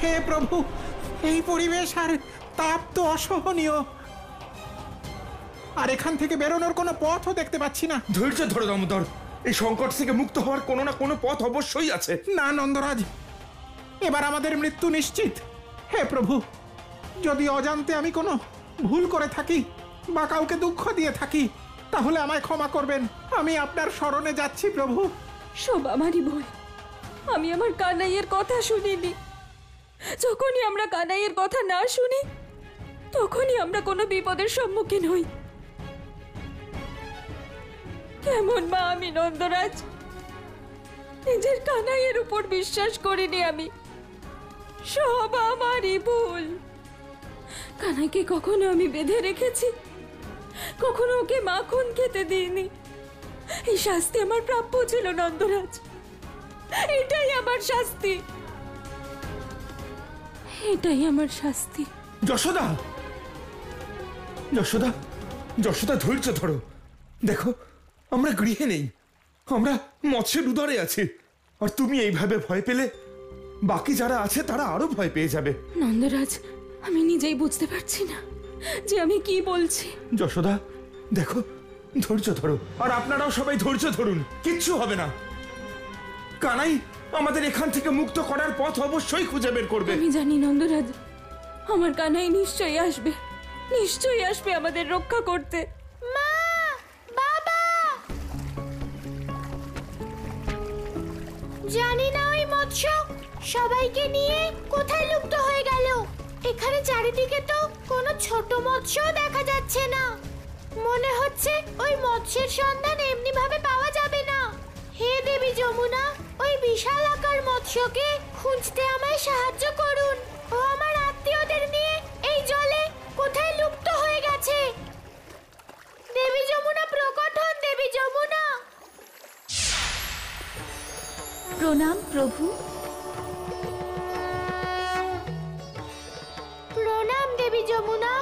হে প্রভু, এই পরিবেশ আর তাপ তো অসহনীয়, আর এখান থেকে বেরোনোর কোনো পথও দেখতে পাচ্ছি না। ধৈর্য ধরো দামোদর, এই সংকট থেকে মুক্ত হওয়ার কোনো না কোনো পথ অবশ্যই আছে। না নন্দরাজ, এবার আমাদের মৃত্যু নিশ্চিত। হে প্রভু, যদি অজান্তে আমি কোনো ভুল করে থাকি বা কাউকে দুঃখ দিয়ে থাকি, তাহলে আমায় ক্ষমা করবেন। আমি আপনার শরণে যাচ্ছি প্রভু। সব আমারই ভুল। আমি আমার কানাইয়ের কথা শুনিনি। যখনই আমরা কানাইয়ের কথা না শুনি, তখনই আমরা কোনো বিপদের সম্মুখীন হই। কেমন মা আমি নন্দরাজ, নিজের কানাইয়ের উপর বিশ্বাস করিনি আমি। সব আমারই ভুল। কানাইকে কখনো আমি বেঁধে রেখেছি, কখনো ওকে মাখন খেতে দিইনি। এই শাস্তি আমার প্রাপ্য ছিল নন্দরাজ, এটাই আমার শাস্তি, এটাই আমার শাস্তি। যশোদা, যশোদা, যশোদা, ধৈর্য ধরো। দেখো, আমরা গৃহে নেই, আমরা মৎস্যের উদরে আছি। আর তুমি এইভাবে ভয় পেলে বাকি যারা আছে তারা আরো ভয় পেয়ে যাবে। নন্দরাজ, আমি নিজেই বুঝতে পারছি না যে আমি কি বলছি। যশোদা, দেখো, ধৈর্য ধরো। আর আপনারাও সবাই ধৈর্য ধরুন, কিচ্ছু হবে না। কানাই আমাদের এখান থেকে মুক্ত করার পথ অবশ্যই খুঁজে বের করবে। আমি জানি নন্দরাজ, আমার কানাই নিশ্চয়ই আসবে, নিশ্চয়ই আসবে আমাদের রক্ষা করতে। মা, বাবা, জানি না ওই মৎস্য সবাইকে নিয়ে কোথায় লুপ্ত হয়ে গেল। এখানে চারিদিকে তো কোনো ছোট মৎস্য দেখা যাচ্ছে না। মনে হচ্ছে ওই মৎস্যের সন্ধান এমনি ভাবে পাওয়া যাবে না। হে দেবী যমুনা, ওই বিশাল আকার মৎস্যকে খুঁজতে আমায় সাহায্য করুন। ও আমার আত্মীয়দের নিয়ে এই জলে কোথায় লুপ্ত হয়ে গেছে। দেবী যমুনা প্রকট হন, দেবী যমুনা। প্রণাম প্রভু। প্রণাম দেবী যমুনা।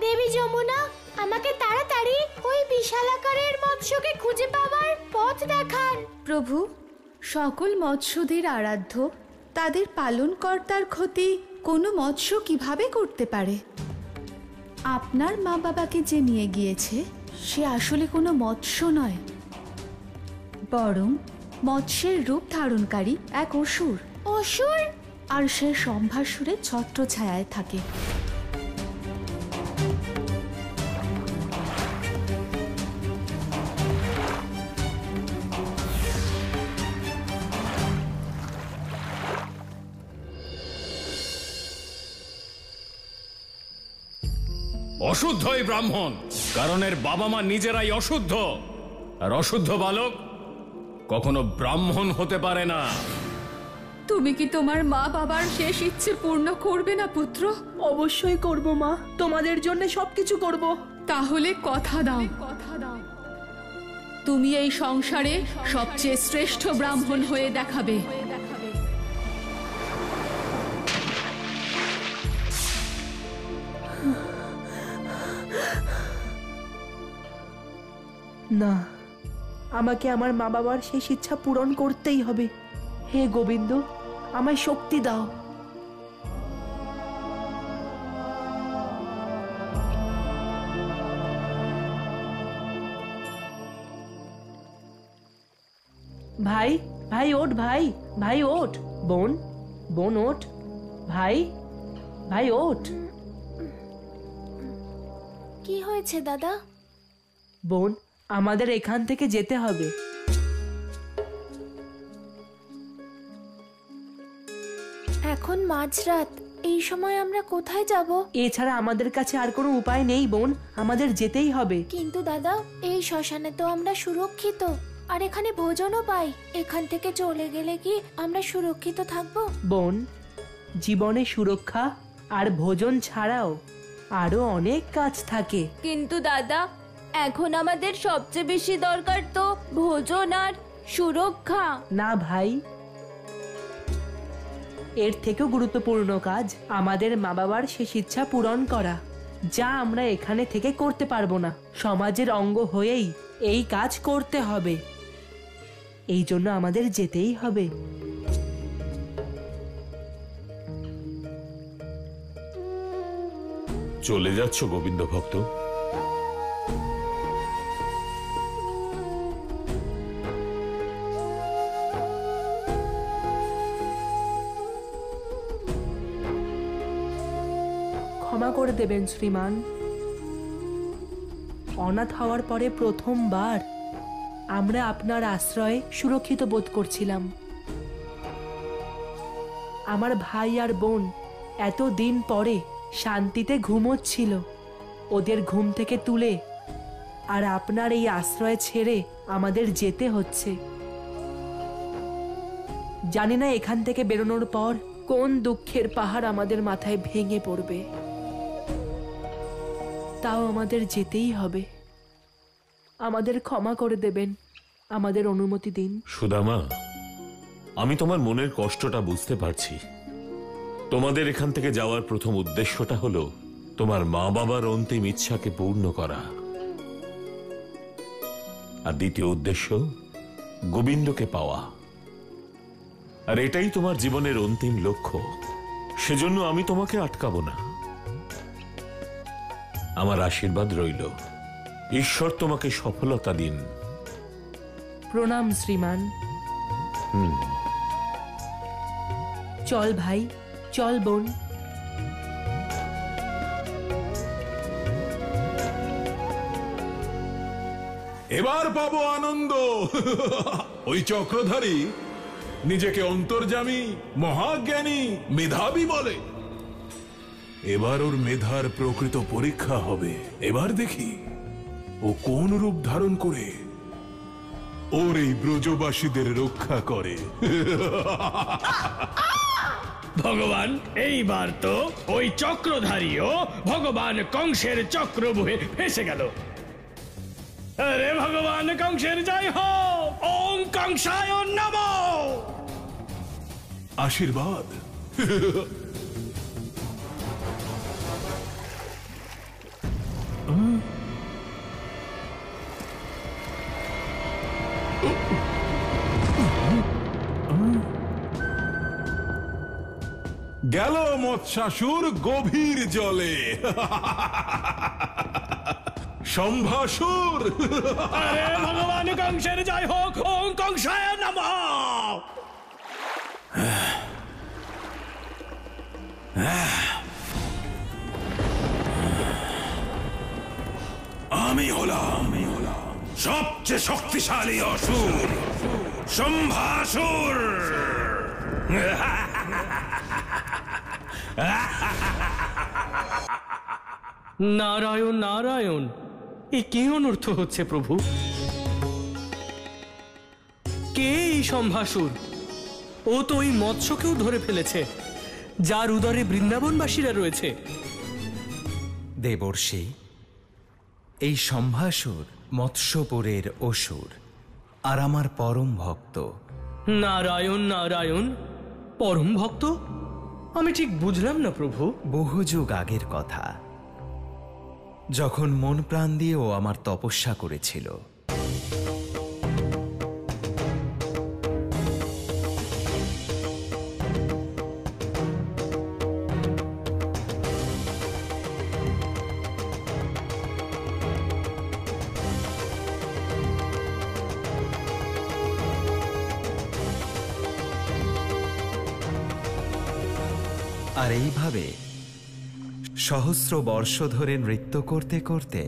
দেবী যমুনা, আমাকে তাড়াতাড়ি ওই বিশাল আকারের মৎস্যকে খুঁজে পাওয়ার পথ দেখান। প্রভু, সকল মৎস্যদের আরাধ্য, তাদের পালনকর্তার ক্ষতি কোনো মৎস্য কিভাবে করতে পারে? আপনার মা বাবাকে যে নিয়ে গিয়েছে সে আসলে কোনো মৎস্য নয়, বরং মৎস্যের রূপ ধারণকারী এক অসুর। অসুর? আর সে সম্ভাসুরের ছত্রছায়ায় থাকে। অশুদ্ধ এই ব্রাহ্মণ, কারণ এর বাবা মা নিজেরাই অশুদ্ধ, আর অশুদ্ধ বালক কখনো ব্রাহ্মণ হতে পারে না। তুমি কি তোমার মা বাবার শেষ ইচ্ছে পূর্ণ করবে না পুত্র? অবশ্যই করব মা, তোমাদের জন্য সবকিছু করব। তাহলে কথা দাও, তুমি এই সংসারে সবচেয়ে শ্রেষ্ঠ ব্রাহ্মণ হয়ে দেখাবে। না, আমাকে আমার মা বাবার শেষ ইচ্ছা পূরণ করতেই হবে। হে গোবিন্দ, আমায় শক্তি দাও। ভাই, ভাই ওঠ, ভাই, ভাই ওঠ। বোন, বোন ওঠ। ভাই, ভাই ওঠ। কি হয়েছে দাদা? বোন, আমাদের এখান থেকে যেতে হবে। এখন মাঝরাত, এই সময় আমরা কোথায় যাব? এছাড়া আমাদের কাছে আর কোনো উপায় নেই বোন, আমাদের যেতেই হবে। কিন্তু দাদা, এই শ্মশানে তো আমরা সুরক্ষিত, আর এখানে ভোজনও পাই। এখান থেকে চলে গেলে কি আমরা সুরক্ষিত থাকবো? বোন, জীবনে সুরক্ষা আর ভোজন ছাড়াও আরো অনেক কাজ থাকে। কিন্তু দাদা, এখন আমাদের সবচেয়ে বেশি দরকার তো ভোজন আর সুরক্ষা। না ভাই, এর থেকেও গুরুত্বপূর্ণ কাজ আমাদের মা বাবার শেষ ইচ্ছা পূরণ করা, যা আমরা এখানে থেকে করতে পারবো না। সমাজের অঙ্গ হয়েই এই কাজ করতে হবে, এই জন্য আমাদের যেতেই হবে। চলে যাচ্ছ গোবিন্দ ভক্ত? ক্ষমা করে দেবেন শ্রীমান। অনাথ হওয়ার পরে প্রথমবার আমরা আপনার আশ্রয়ে সুরক্ষিত বোধ করছিলাম। আমার ভাই আর বোন এতদিন পরে শান্তিতে ঘুমোচ্ছিল, ওদের ঘুম থেকে তুলে আর আপনার এই আশ্রয় ছেড়ে আমাদের যেতে হচ্ছে। জানি না এখান থেকে বেরোনোর পর কোন দুঃখের পাহাড় আমাদের মাথায় ভেঙে পড়বে, তাও আমাদের যেতেই হবে। আমাদের ক্ষমা করে দেবেন, আমাদের অনুমতি দিন। সুদামা, আমি তোমার মনের কষ্টটা বুঝতে পারছি। তোমাদের এখান থেকে যাওয়ার প্রথম উদ্দেশ্যটা হলো তোমার মা বাবার অন্তিম ইচ্ছাকে পূর্ণ করা, আর দ্বিতীয় উদ্দেশ্য গোবিন্দকে পাওয়া। আর এটাই তোমার জীবনের অন্তিম লক্ষ্য। সেজন্য আমি তোমাকে আটকাবো না। আমার আশীর্বাদ রইল, ঈশ্বর তোমাকে সফলতা দিন। প্রণাম শ্রীমান। চল ভাই, চল বোন। এবার পাবো আনন্দ। ওই চক্রধারী নিজেকে অন্তর্যামী, মহাজ্ঞানী, মেধাবী বলে। এবার ওর মেধার প্রকৃত পরীক্ষা হবে। এবার দেখি ও কোন রূপ ধারণ করে ওর এই ব্রজবাসীদের রক্ষা করে। ভগবান, এইবার তো ওই চক্রধারীও ভগবান কংসের চক্র বুহে ফেসে গেল। আরে ভগবান কংসের জয় হো। ওম কংসায় নমঃ। আশীর্বাদ। গেল মৎস্যাসুর গভীর জলে। সম্ভাসুর। আরে ভগবান কংসের জয় হোক। ওম কংসায় নমঃ। আমি হলাম সবচেয়ে শক্তিশালী অসুর, সম্ভাসুর। নারায়ণ নারায়ণ, এ কি অনর্থ হচ্ছে প্রভু? কে এই সম্ভাসুর? ও তো ওই মৎস্যকেও ধরে ফেলেছে, যার উদরে বৃন্দাবনবাসীরা রয়েছে। দেবর্ষি, এই সম্ভাসুর মৎস্যপুরের অসুর আর আমার পরম ভক্ত। নারায়ণ নারায়ণ, পরম ভক্ত? আমি ঠিক বুঝলাম না প্রভু। বহু যুগ আগের কথা, যখন মন প্রাণ দিয়ে ও আমার তপস্যা করেছিল, আর এইভাবে সহস্র বর্ষ ধরে নৃত্য করতে করতে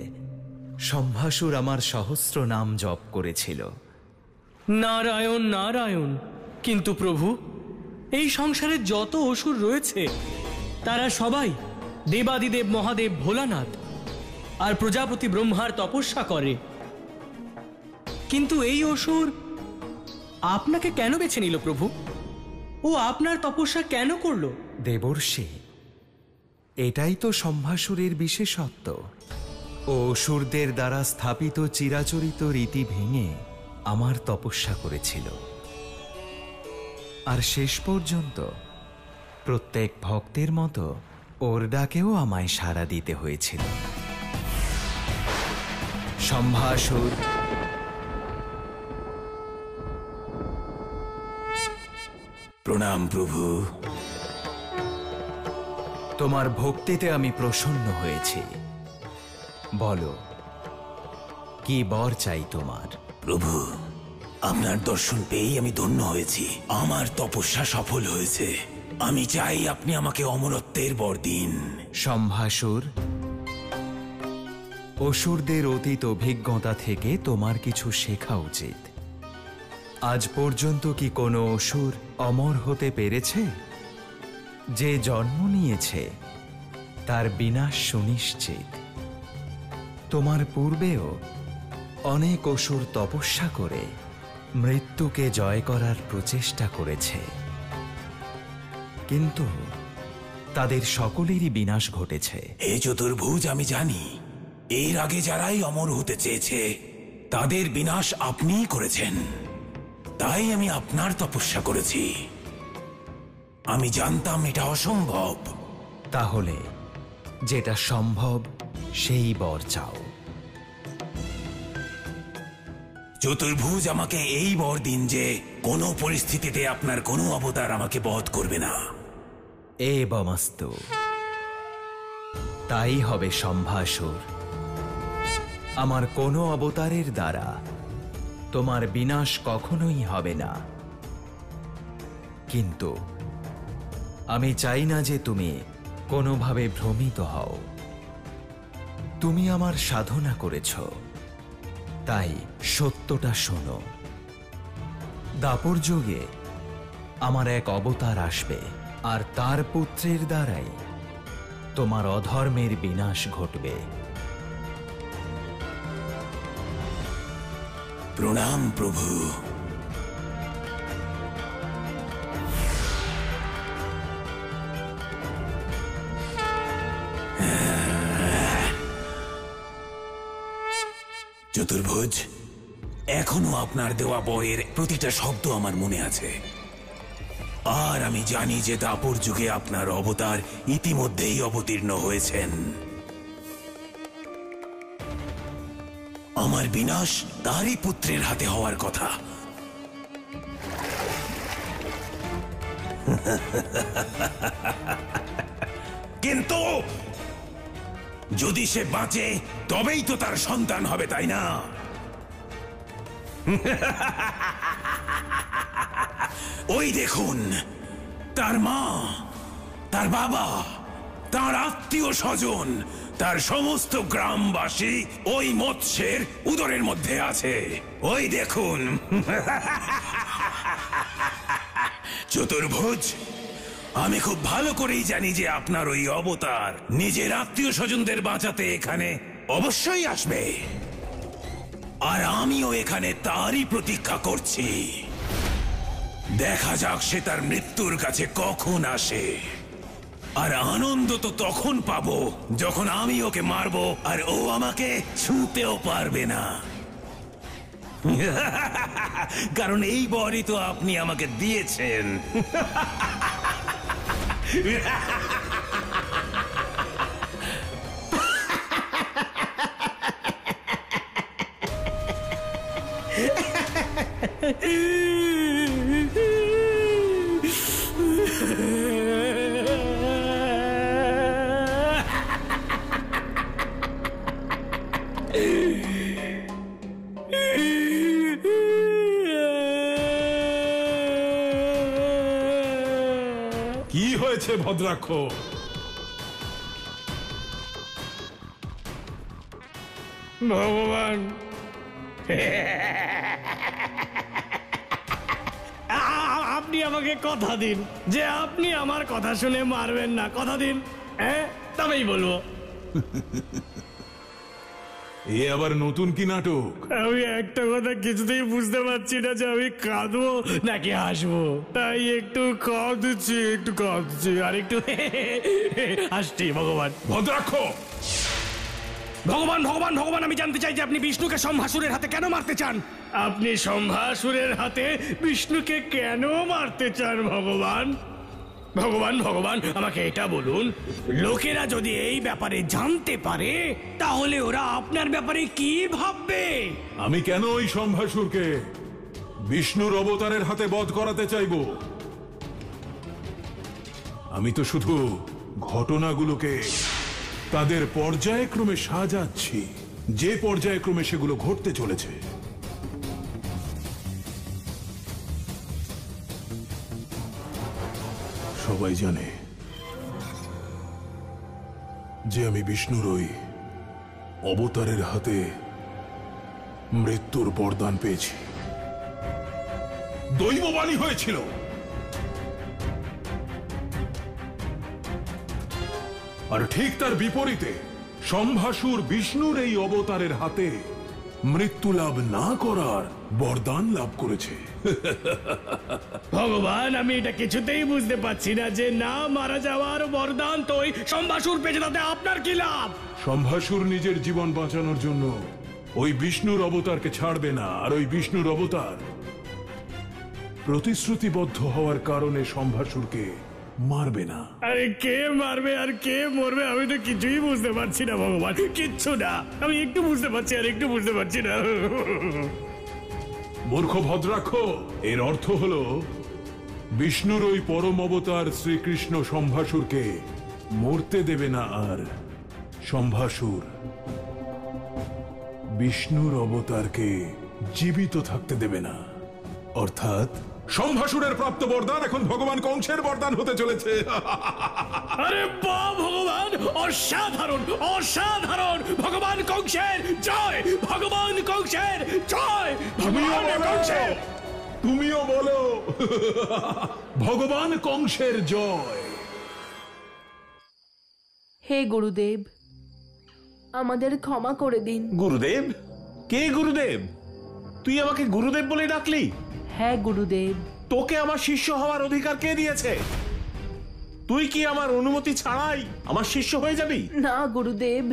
সম্ভাসুর আমার সহস্র নাম জপ করেছিল। নারায়ণ নারায়ণ, কিন্তু প্রভু, এই সংসারে যত অসুর রয়েছে তারা সবাই দেবাদিদেব মহাদেব ভোলানাথ আর প্রজাপতি ব্রহ্মার তপস্যা করে। কিন্তু এই অসুর আপনাকে কেন বেছে নিল প্রভু? ও আপনার তপস্যা কেন করলো? দেবর্ষি, এটাই তো সম্ভাসুরের বিশেষত্ব। ও অসুরদের দ্বারা স্থাপিত চিরাচরিত রীতি ভেঙে আমার তপস্যা করেছিল, আর শেষ পর্যন্ত প্রত্যেক ভক্তের মতো ওর ডাকেও আমায় সাড়া দিতে হয়েছিল। সম্ভাসুর, প্রণাম প্রভু। তোমার ভক্তিতে আমি প্রসন্ন হয়েছি। বলো, কি বর চাই তোমার? প্রভু, আপনার দর্শন পেয়েই আমি ধন্য হয়েছি। আমার তপস্যা সফল হয়েছে। আমি চাই আপনি আমাকে অমরত্বের বর দিন। সম্ভাসুর, অসুরদের অতীত অভিজ্ঞতা থেকে তোমার কিছু শেখা উচিত। আজ পর্যন্ত কি কোনো অসুর অমর হতে পেরেছে? যে জন্ম নিয়েছে তার বিনাশ সুনিশ্চিত। তোমার পূর্বেও অনেক অসুর তপস্যা করে মৃত্যুকে জয় করার প্রচেষ্টা করেছে, কিন্তু তাদের সকলেরই বিনাশ ঘটেছে। হে চতুর্ভুজ, আমি জানি এর আগে যারাই অমর হতে চেয়েছে তাদের বিনাশ আপনিই করেছেন। তাই আমি আপনার তপস্যা করেছি। আমি জানতাম এটা অসম্ভব। তাহলে যেটা সম্ভব সেই বর চাও। চতুর্ভুজ, আমাকে এই বর দিন যে কোনো পরিস্থিতিতে আপনার কোনো অবতার আমাকে বধ করবে না। এবমস্তু। তাই হবে সম্ভাসুর। আমার কোনো অবতারের দ্বারা তোমার বিনাশ কখনোই হবে না। কিন্তু আমি চাই না যে তুমি কোনোভাবে ভ্রমিত হও। তুমি আমার সাধনা করেছ, তাই সত্যটা শোনো। দাপর যুগে আমার এক অবতার আসবে, আর তার পুত্রের দ্বারাই তোমার অধর্মের বিনাশ ঘটবে। প্রণাম প্রভু। চতুর্ভুজ, এখনো আপনার দেওয়া বরের প্রতিটা শব্দ আমার মনে আছে। আর আমি জানি যে দাপর যুগে আপনার অবতার ইতিমধ্যেই অবতীর্ণ হয়েছেন। আমার বিনাশ তারই পুত্রের হাতে হওয়ার কথা। কিন্তু যদি সে বাঁচে তবেই তো তার সন্তান হবে, তাই না? ওই দেখুন, তার মা, তার বাবা, তার আত্মীয় স্বজন, তার সমস্ত গ্রামবাসী ওই মৎস্যের উদরের মধ্যে আছে। ওই দেখুন। চতুর্ভুজ, আমি খুব ভালো করেই জানি যে আপনার ওই অবতার নিজের আত্মীয় স্বজনদের বাঁচাতে এখানে অবশ্যই আসবে। আর আমিও এখানে তারই প্রতীক্ষা করছি। দেখা যাক সে তার মৃত্যুর কাছে কখন আসে। আর আনন্দ তো তখন পাবো যখন আমি ওকে মারবো আর ও আমাকে ছুঁতেও পারবে না। কারণ এই বরই তো আপনি আমাকে দিয়েছেন। কি হয়েছে ভদ্রাক্ষ? ভগবান, আপনি আমাকে কথা দিন যে আপনি আমার কথা শুনে মারবেন না। কথা দিন, হ্যাঁ? তবেই বলবো। এ আবার নতুন কি নাটক? আমি একটা কথা কিছুতেই বুঝতে পারছি না যে আমি কাঁদবো নাকি হাসবো। তাই একটু কাঁদছি আর একটু হাসছি। ভগবান, ভদ্রাক্ষ! ভগবান, ভগবান, ভগবান, আমি জানতে চাই যে আপনি বিষ্ণুকে সম্ভাসুরের হাতে কেন মারতে চান? আপনি সম্ভাসুরের হাতে বিষ্ণুকে কেন মারতে চান ভগবান? ভগবান, ভগবান, আমাকে এটা বলুন, লোকেরা যদি এই ব্যাপারে জানতে পারে তাহলে ওরা আপনার ব্যাপারে কি ভাববে? আমি কেন ওই সম্ভাসুরকে বিষ্ণুর অবতারের হাতে বধ করাতে চাইব? আমি তো শুধু ঘটনাগুলোকে তাদের পর্যায়ক্রমে সাজাচ্ছি, যে পর্যায়ক্রমে সেগুলো ঘটতে চলেছে। সবাই জানে যে আমি বিষ্ণুর ওই অবতারের হাতে মৃত্যুর বরদান পেয়েছি, দৈববাণী হয়েছিল। আর ঠিক তার বিপরীতে সম্ভাসুর বিষ্ণুর এই অবতারের হাতে মৃত্যু লাভ না করার বরদান লাভ করেছে। ভগবান, আমি এটা কিছুতেই বুঝতে পারছি না যে না মারা যাওয়ার বরদান তো ওই সম্ভাসুর পেয়েছে, তাতে আপনার কি লাভ? সম্ভাসুর নিজের জীবন বাঁচানোর জন্য ওই বিষ্ণুর অবতারকে ছাড়বে না, আর ওই বিষ্ণুর অবতার প্রতিশ্রুতিবদ্ধ হওয়ার কারণে সম্ভাসুরকে মারবে না। আরে কে মারবে আর কে মরবে আমি তো কিছুই বুঝতে পারছি না ভগবান, কিচ্ছু না। আমি একটু বুঝতে পারছি আর একটু বুঝতে পারছি না। মূর্খ ভদ্রাক্ষ, এর অর্থ হলো বিষ্ণুর ওই পরম অবতার শ্রীকৃষ্ণ সম্ভাসুরকে মরতে দেবে না, আর সম্ভাসুর বিষ্ণুর অবতারকে জীবিত থাকতে দেবে না। অর্থাৎ সম্ভাসুরের প্রাপ্ত বরদান এখন ভগবান কংসের বরদান হতে চলেছে। আরে বাহ ভগবান, অসাধারণ অসাধারণ! ভগবান কংসের জয়! ভগবান কংসের জয়! ভগবান কংসের! তুমিও বলো ভগবান কংসের জয়। হে গুরুদেব, আমাদের ক্ষমা করে দিন। গুরুদেব? কে গুরুদেব? তুই আমাকে গুরুদেব বলে ডাকলি? হ্যাঁ গুরুদেব। তোকে আমার শিষ্য হওয়ার অধিকার কে দিয়েছে? তুই কি আমার অনুমতি ছাড়াই আমার শিষ্য হয়ে যাবি? না গুরুদেব।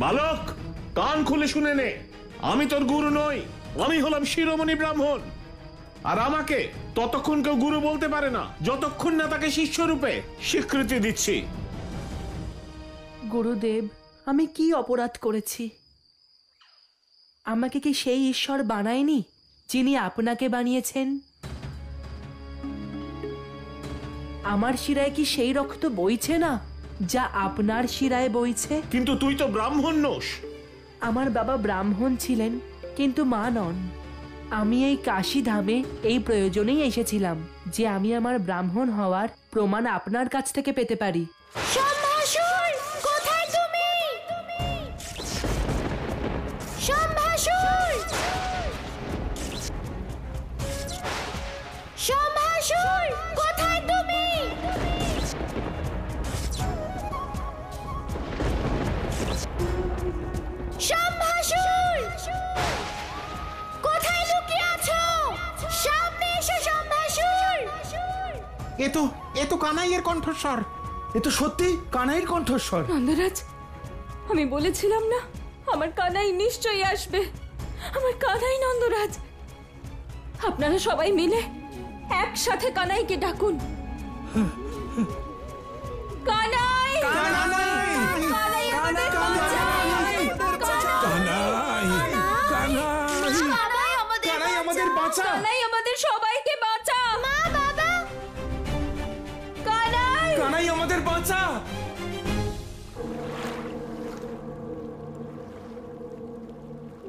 বালক, কান খুলে শুনে নে, আমি তোর গুরু নই, আমি হলাম শিরোমণি ব্রাহ্মণ। আর আমাকে ততক্ষণ কেউ গুরু বলতে পারে না যতক্ষণ না তাকে শিষ্য রূপে স্বীকৃতি দিচ্ছি। গুরুদেব, আমি কি অপরাধ করেছি? আমাকে কি সেই ঈশ্বর বানায়নি যিনি আপনাকে বানিয়েছেন? আমার শিরায় কি সেই রক্ত বইছে না যা আপনার শিরায় বইছে? কিন্তু তুই তো ব্রাহ্মণ নোস। আমার বাবা ব্রাহ্মণ ছিলেন, কিন্তু মা নন। আমি এই কাশী ধামে এই প্রয়োজনেই এসেছিলাম যে আমি আমার ব্রাহ্মণ হওয়ার প্রমাণ আপনার কাছ থেকে পেতে পারি। সম্ভাসুর, কোথায় তুমি? সম্ভাসুর! সম্ভাসুর, কোথায় তুমি? সম্ভাসুর! কোথায় লুকিয়ে আছো? সামনে এসো সম্ভাসুর! এ তো কানাইয়ের কণ্ঠস্বর। এ তো সত্যি কানাইয়ের কণ্ঠস্বর। নন্দরাজ, আমি বলেছিলাম না আমার কানাই নিশ্চয়ই আসবে। আমার কানাই নন্দরাজ, আপনারা সবাই মিলে একসাথে কানাইকে ডাকুন। কানাই! কানাই আমাদের বাঁচাও! কানাই আমাদের বাঁচা! কানাই আমাদের সবাইকে বাঁচা! মা, বাবা! কানাই! কানাই আমাদের বাঁচা!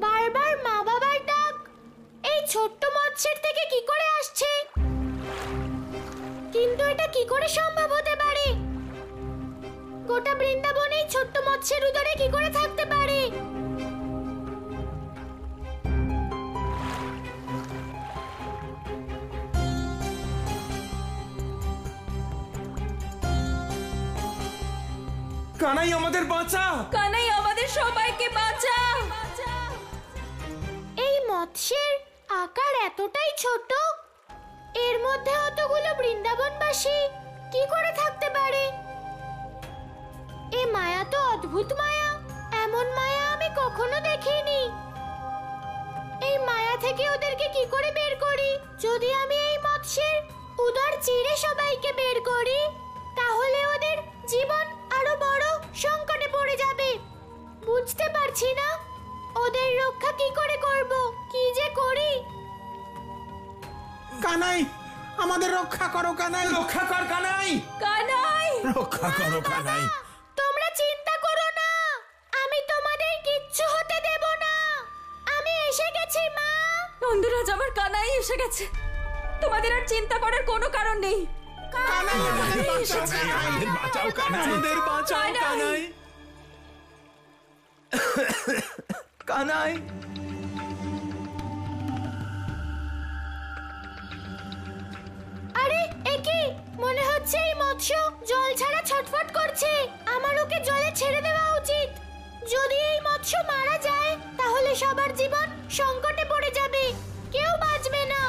বারবার মা বাবার ডাক এই ছোট্ট মৎস্যের থেকে কি করে আসছে? কিন্তু এটা কি করে সম্ভব হতে পারে? গোটা বৃন্দাবন এই ছোট্ট মৎস্যের উদরে কি করে থাকতে পারে? কানাই আমাদের বাঁচা! কানাই আমাদের সবাইকে বাঁচা! এই মৎস্যের আকার এতটাই ছোট, এর মধ্যে অতগুলো বৃন্দাবনবাসী কি করে থাকতে পারে? এ মায়া তো অদ্ভুত মায়া, এমন মায়া আমি কখনো দেখিনি। এই মায়া থেকে ওদেরকে কি করে বের করি? যদি আমি এই মৎস্যের উদর চিরে সবাইকে বের করি, তাহলে ওদের জীবন আরো বড় সংকটে পড়ে যাবে। বুঝতে পারছি না ওদের রক্ষা কি করে করব, কি যে করি। কানাই, আমাদের রক্ষা করো কানাই। রক্ষা কর কানাই। কানাই রক্ষা করো কানাই। তোমরা চিন্তা করো না, আমি তোমাদের কিচ্ছু হতে দেব না। আমি এসে গেছি মা। নন্দরাজ, আমার কানাই এসে গেছে। তোমাদের আর চিন্তা করার কোনো কারণ নেই। কানাই আমাদের বাঁচাও, এসেছে। কানাই। আমাদের বাঁচাও কানাই। আমাদের বাঁচাও কানাই। কানাই আরে একি, মনে হচ্ছে এই মৎস্য জল ছাড়া ছটফট করছে। আমার ওকে জলে ছেড়ে দেওয়া উচিত। যদি এই মৎস্য মারা যায় তাহলে সবার জীবন সংকটে পড়ে যাবে, কেউ বাঁচবে না।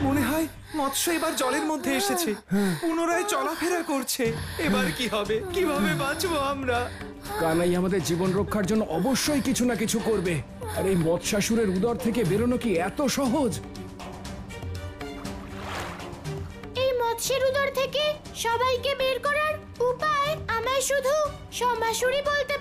মনে হয় মৎস্য এবার জলের মধ্যে এসেছে, পুনরায় চলাফেরা করছে। এবার কি হবে? কিভাবে বাঁচবো আমরা? কানাই আমাদের জীবন রক্ষার জন্য অবশ্যই কিছু না কিছু করবে। আর এই মৎস্যাসুরের উদর থেকে বেরোনো কি এত সহজ? এই মৎস্যের উদর থেকে সবাইকে বের করার উপায় আমায় শুধু সম্ভাসুরই বলতে